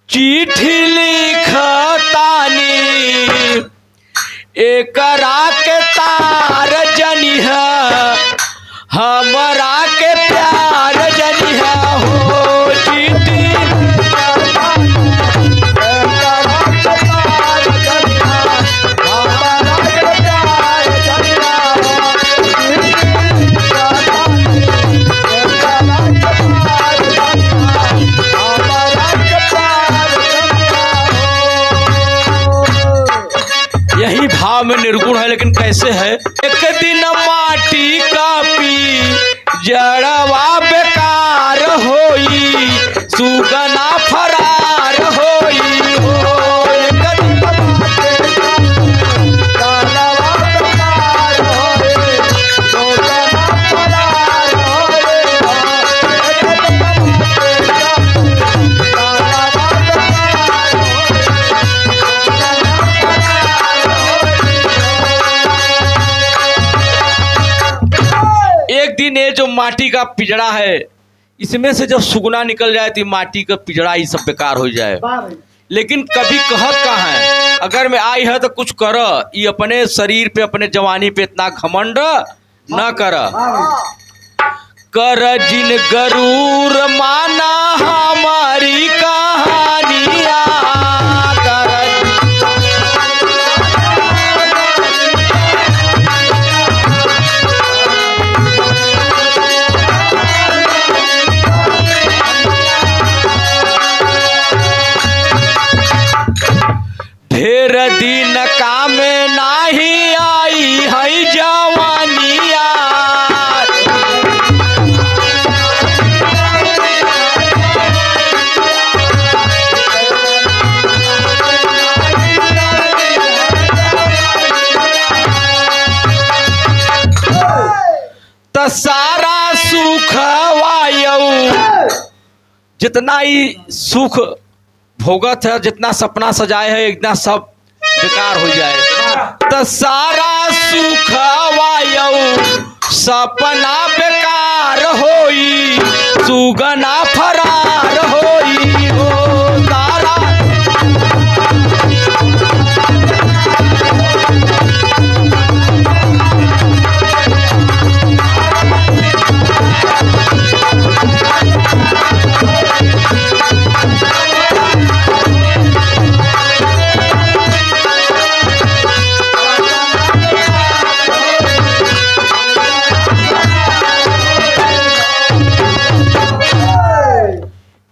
चिट्ठी लिखतानी एकरा के तार जनिह हमरा के प्यार जनिह हो। चिट्ठी यही भाव में निर्गुण है, लेकिन कैसे है। एक दिन माटी का पी जड़वा बेकार होई सुगना फरार होई हो। एक दिन ये जो माटी का पिजड़ा है इसमें से जब सुगना निकल जाए तो माटी का पिजड़ा ही सब बेकार हो जाए। लेकिन कभी कहत कहाँ है, अगर मैं आई है तो कुछ कर, ये अपने शरीर पे अपने जवानी पे इतना घमंड न कर जिन गरूर माना हमारी कहानियाँ ढेर दिन काम नाही आई है जवानिया। त सारा सुख वायु जितना ही सुख भोगत है, जितना सपना सजाए है, इतना सब बेकार हो जाए। तो सारा सुख वायु सपना बेकार होई सुगना फरार होई हो। तारा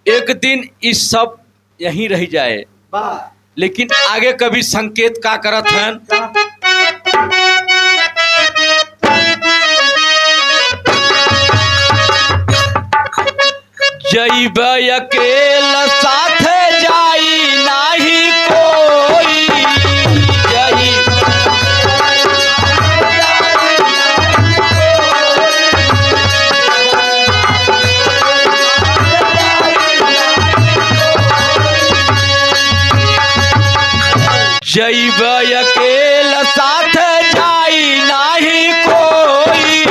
एक दिन इस सब यहीं रह जाए, लेकिन आगे कभी संकेत का करत हैं। जइब अकेला साथे जाई नाही कोई जइब अकेला साथ जाई नाही कोई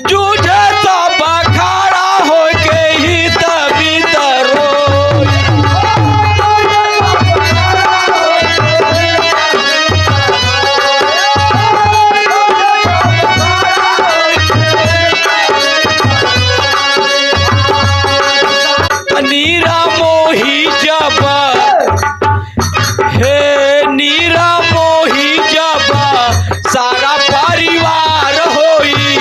जूझे सब खड़ा हो के ही तभी तरो नीरा मोही जब हे नीरा मोही जब सारा परिवार होई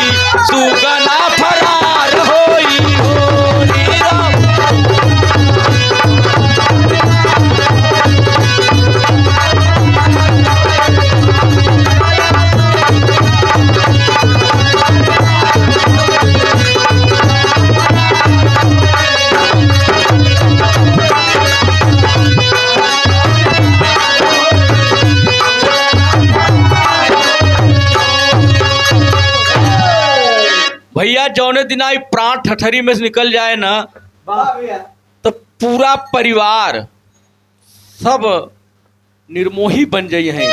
सुगना फरार होई हो। नीरा भैया जौने दिन आई प्राण ठठरी में से निकल जाए ना तो पूरा परिवार सब निर्मोही बन जाई हैं।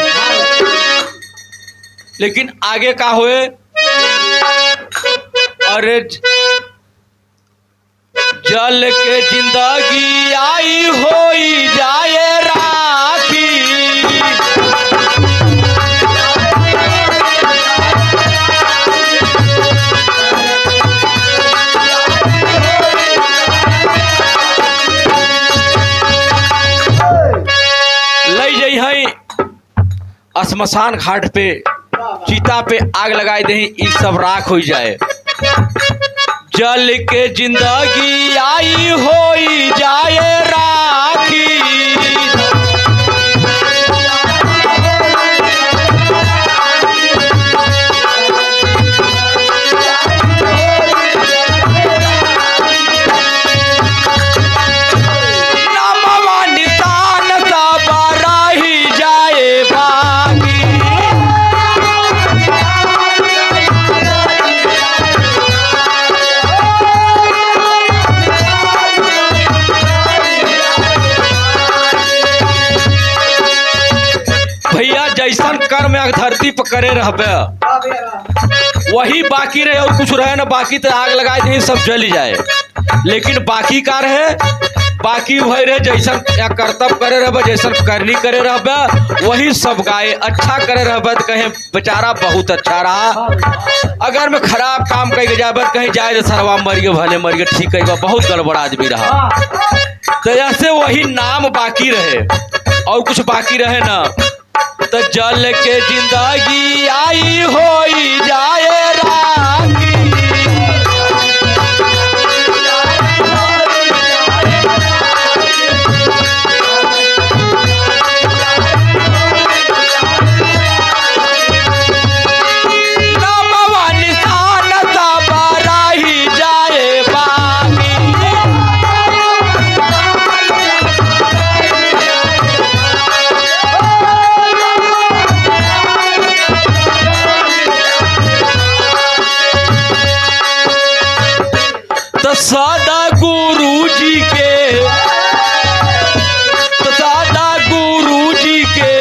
लेकिन आगे का होए, अरे जल के जिंदगी आई होई जाए राखी, ले जाइ हैं श्मशान घाट पे, चिता पे आग लगाए दे, इस सब राख हो जाए। जल के जिंदगी आई होई जाए राखी, नमवा निशान सब रही जाए बागी। भैया जैसन कर्म धरती पर करे रहबे वही बाकी रहे, और कुछ रहे ना बाकी तो आग लगाए दे सब जल जाए। लेकिन बाकी का रहे, बाकी वही रहे जैसन कर्तव्य करे रहबे, जैसन करनी करे रहबे वही सब गाए। अच्छा करे रहबे तो कहीं बेचारा बहुत अच्छा रहा, अगर मैं खराब काम कह जाबे कहीं जाए तो सरवा मर गए भले मर गए, ठीक है बहुत गड़बड़ आदमी रहा। तो ऐसे वही नाम बाकी रहे और कुछ बाकी रहे ना। तो जल के जिंदगी आई होई जाए राखी, नमवा निशान सब रही जाए बागी। तो सदा गुरु जी के, तो सदा गुरु जी के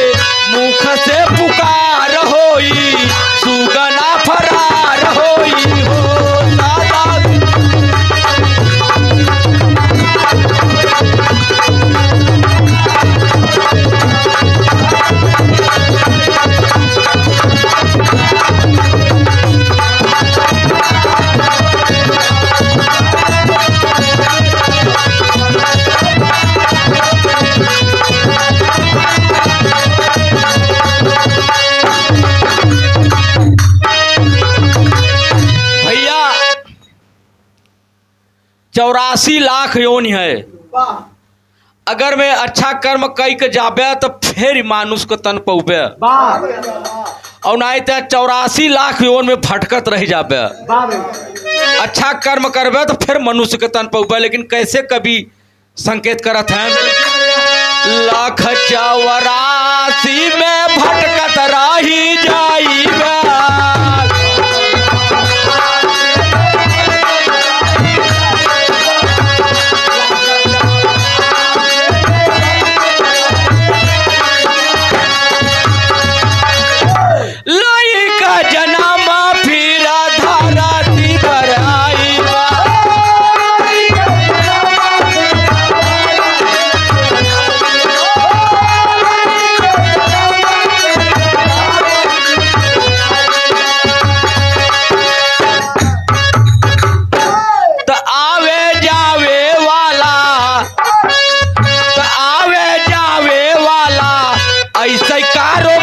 मुख से पुकार होई, सुगना फरार होई हो सदा। भैया 84 लाख योन है, अगर मैं अच्छा कर्म कई के जाबे तो फिर मानुष को तन पौबे, और नहीं तो 84 लाख योन में भटकत रह जाबे। अच्छा कर्म करबे तो फिर मनुष्य के तन पौबे। लेकिन कैसे कभी संकेत करत हैं, लाख 84 में भटकत रही जाइबे, लइका जन्म फिर धरती पर आइबा। तो आवे जावे वाला, तो आवे जावे वाला ऐसे कारो